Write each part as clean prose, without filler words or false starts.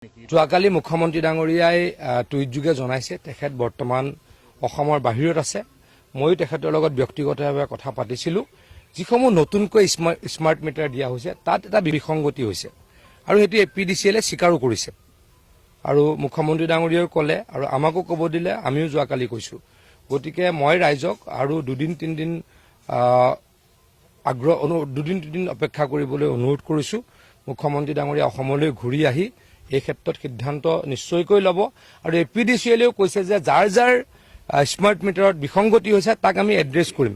যোৱাকালি মুখ্যমন্ত্ৰী ডাঙৰীয়াই টুইটযোগে জনাইছে তেখেত বৰ্তমান অসমৰ বাহিৰত আছে। ময়ো তেখেতৰ লগত ব্যক্তিগতভাৱে কথা পাতিছিলোঁ। যিসমূহ নতুনকৈ স্মাৰ্ট মিটাৰ দিয়া হৈছে তাত এটা বিসংগতি হৈছে আৰু সেইটো APDCLে স্বীকাৰো কৰিছে আৰু মুখ্যমন্ত্ৰী ডাঙৰীয়াই ক'লে আৰু আমাকো ক'ব দিলে, আমিও যোৱাকালি কৈছোঁ। গতিকে মই ৰাইজক আৰু দুদিন তিনিদিন অপেক্ষা কৰিবলৈ অনুৰোধ কৰিছোঁ। মুখ্যমন্ত্ৰী ডাঙৰীয়া অসমলৈ ঘূৰি আহি এই ক্ষেত্ৰত সিদ্ধান্ত নিশ্চয়কৈ ল'ব আৰু APDCLেও কৈছে যে যাৰ যাৰ স্মাৰ্ট মিটাৰত বিসংগতি হৈছে তাক আমি এড্ৰেছ কৰিম,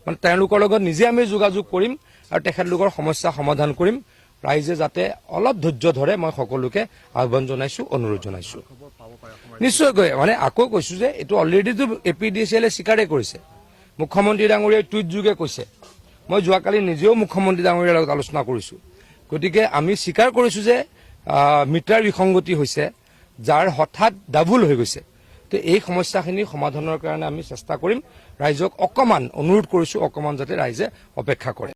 মানে তেওঁলোকৰ লগত নিজে আমি যোগাযোগ কৰিম আৰু তেখেতলোকৰ সমস্যা সমাধান কৰিম। ৰাইজে যাতে অলপ ধৈৰ্য ধৰে মই সকলোকে আহ্বান জনাইছোঁ, অনুৰোধ জনাইছোঁ। নিশ্চয়কৈ মানে আকৌ কৈছোঁ যে এইটো অলৰেডিটো APDCLে স্বীকাৰে কৰিছে। মুখ্যমন্ত্ৰী ডাঙৰীয়াই টুইটযোগে কৈছে। মই যোৱাকালি নিজেও মুখ্যমন্ত্ৰী ডাঙৰীয়াৰ লগত আলোচনা কৰিছোঁ। গতিকে আমি স্বীকাৰ কৰিছোঁ যে মিটাৰ বিসংগতি হৈছে, যাৰ হঠাৎ ডাবুল হৈ গৈছে। তো এই সমস্যাখিনি সমাধানৰ কাৰণে আমি চেষ্টা কৰিম। ৰাইজক অকণমান অনুৰোধ কৰিছোঁ, অকণমান যাতে ৰাইজে অপেক্ষা কৰে।